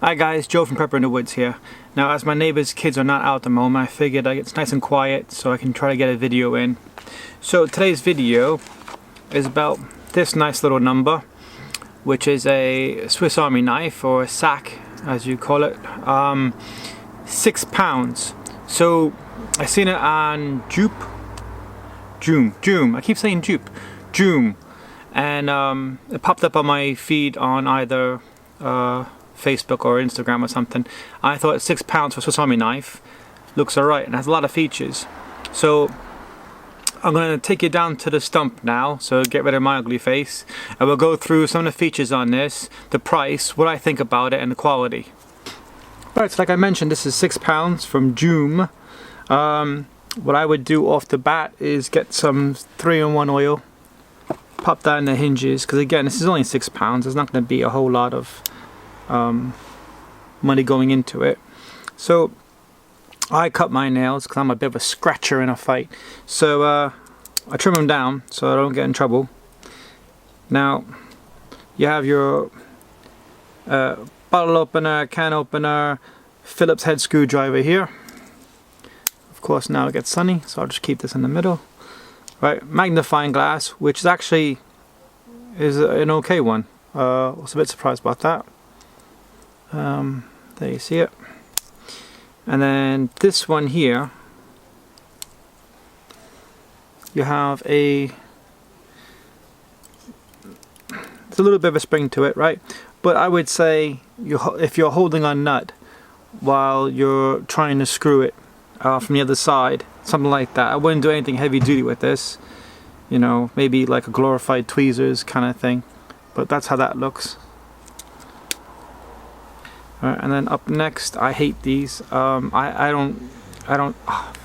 Hi guys, Joe from Prepper in the Woods here. Now as my neighbor's kids are not out at the moment, I figured it's nice and quiet so I can try to get a video in. So today's video is about this nice little number, which is a Swiss Army knife, or a sack as you call it. 6 pounds. So I seen it on Joom. I keep saying Joom. And it popped up on my feed on either Facebook or Instagram or something. I thought 6 pounds for Swiss Army knife looks alright and has a lot of features. So I'm going to take you down to the stump now, so get rid of my ugly face, and we'll go through some of the features on this, the price, what I think about it, and the quality. Alright, so like I mentioned, this is 6 pounds from Joom. What I would do off the bat is get some 3-in-1 oil, pop that in the hinges, because again this is only 6 pounds, there's not going to be a whole lot of money going into it. So I cut my nails because I'm a bit of a scratcher in a fight, so I trim them down so I don't get in trouble. Now you have your bottle opener, can opener, Phillips head screwdriver here. Of course now it gets sunny, so I'll just keep this in the middle. Right, magnifying glass, which is actually an okay one. I was a bit surprised about that. There you see it. And then this one here, you have it's a little bit of a spring to it, right? But I would say if you're holding a nut while you're trying to screw it from the other side, something like that, I wouldn't do anything heavy duty with this. You know, maybe like a glorified tweezers kind of thing, but that's how that looks. Alright, and then up next, I hate these. I don't.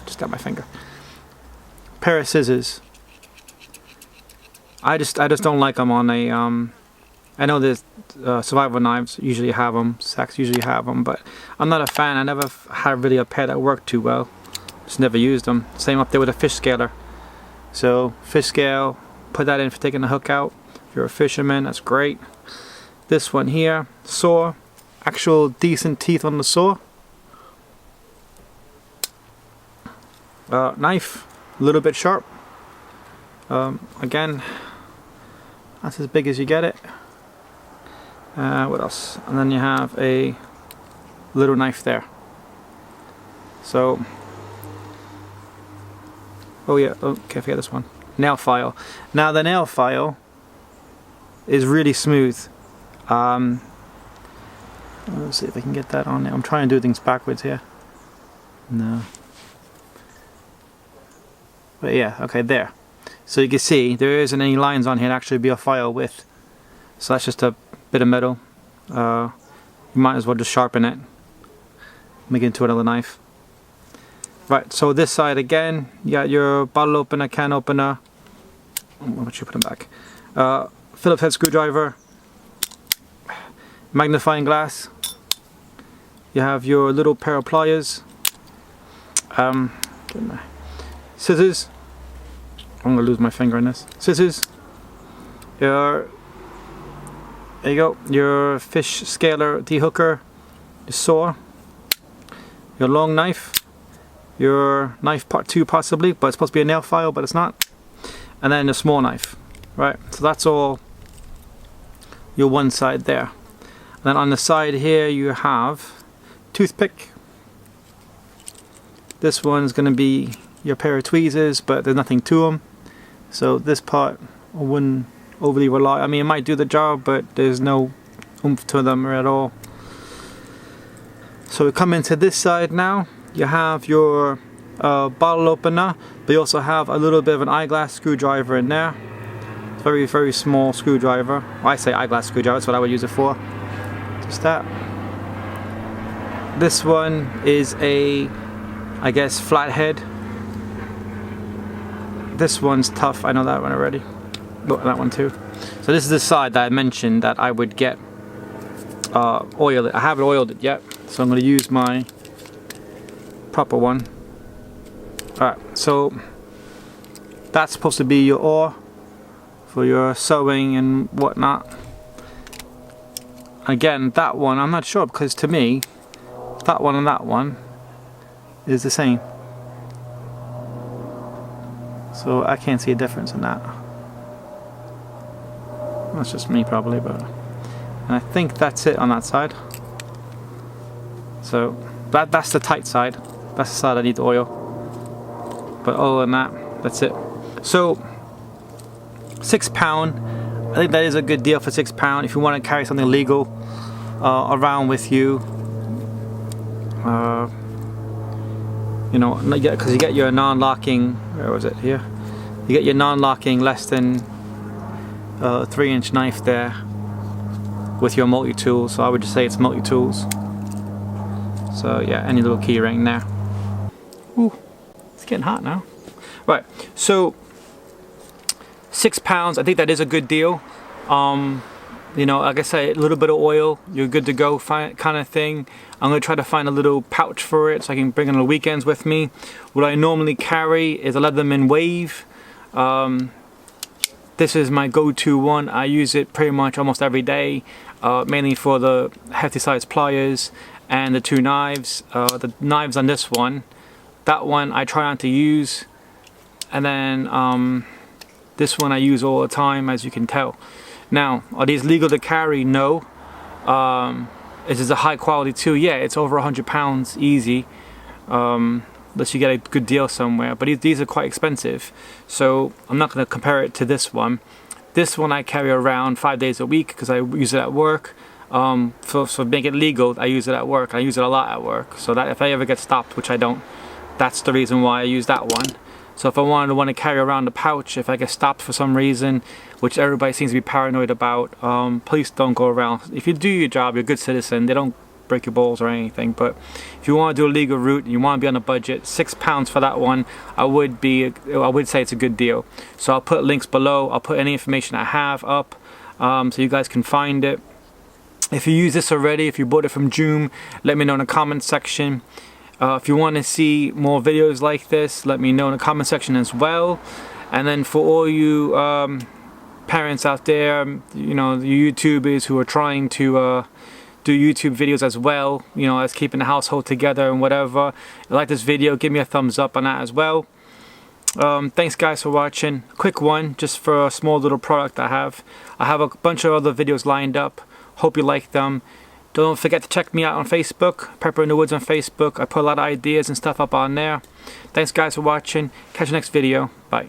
Just got my finger. Pair of scissors. I just don't like them on a. I know there's survival knives usually have them, sacks usually have them, but I'm not a fan. I never had really a pair that worked too well. Just never used them. Same up there with a fish scaler. So fish scale, put that in for taking the hook out. If you're a fisherman, that's great. This one here, saw. Actual decent teeth on the saw. Knife, a little bit sharp. Again, that's as big as you get it. What else? And then you have a little knife there. So, oh yeah, okay, forget this one. Nail file. Now the nail file is really smooth. Let's see if I can get that on there. I'm trying to do things backwards here. No. But yeah, okay, there. So you can see there isn't any lines on here to actually be a file with. So that's just a bit of metal. You might as well just sharpen it. Make it into another knife. Right, so this side again, you got your bottle opener, can opener. Why don't you put them back? Phillips head screwdriver. Magnifying glass. You have your little pair of pliers. Scissors. I'm gonna lose my finger in this. Scissors. There you go. Your fish scaler dehooker. Your saw. Your long knife. Your knife part 2 possibly, but it's supposed to be a nail file, but it's not. And then a small knife. Right. So that's all your one side there. Then on the side here you have toothpick. This one's going to be your pair of tweezers, but there's nothing to them. So this part I wouldn't overly rely. I mean, it might do the job, but there's no oomph to them at all. So we come into this side now. You have your bottle opener, but you also have a little bit of an eyeglass screwdriver in there. It's very, very small screwdriver. Well, I say eyeglass screwdriver, that's what I would use it for. Just that. This one is a, I guess, flathead. This one's tough. I know that one already. Oh, that one too. So this is the side that I mentioned that I would get oil. I haven't oiled it yet, so I'm going to use my proper one. Alright, so that's supposed to be your oar for your sewing and whatnot. Again, that one I'm not sure, because to me that one and that one is the same, so I can't see a difference in that. That's just me probably, but and I think that's it on that side. So that's the tight side. That's the side I need the oil. But other than that, that's it. So £6. I think that is a good deal for £6 if you want to carry something legal around with you. You know, because you get your non-locking. Where was it? Here. You get your non-locking less than 3-inch knife there with your multi-tool. So I would just say it's multi-tools. So yeah, any little key ring there. Ooh, it's getting hot now. Right, so £6. I think that is a good deal. You know, like I say, a little bit of oil, you're good to go, kind of thing. I'm gonna try to find a little pouch for it so I can bring it on the weekends with me. What I normally carry is a Leatherman Wave. This is my go-to one. I use it pretty much almost every day, mainly for the hefty size pliers and the 2 knives. The knives on this one, that one I try not to use, and then this one I use all the time, as you can tell. Now, are these legal to carry? No. Is this a high quality tool? Yeah, it's over £100 easy, unless you get a good deal somewhere. But these are quite expensive, so I'm not going to compare it to this one. This one I carry around 5 days a week because I use it at work. For making it legal, I use it at work. I use it a lot at work, so that if I ever get stopped, which I don't, that's the reason why I use that one. So if I want to carry around a pouch, if I get stopped for some reason, which everybody seems to be paranoid about, please don't go around. If you do your job, you're a good citizen, they don't break your balls or anything. But if you want to do a legal route and you want to be on a budget, £6 for that one, I would say it's a good deal. So I'll put links below. I'll put any information I have up, so you guys can find it. If you use this already, if you bought it from Joom, let me know in the comment section. If you want to see more videos like this, let me know in the comment section as well. And then for all you parents out there, you know, the YouTubers who are trying to do YouTube videos as well, you know, as keeping the household together and whatever, if you like this video, give me a thumbs up on that as well. Thanks guys for watching. Quick one, just for a small little product I have. I have a bunch of other videos lined up. Hope you like them. Don't forget to check me out on Facebook, Pepper in the Woods on Facebook. I put a lot of ideas and stuff up on there. Thanks guys for watching. Catch you next video. Bye.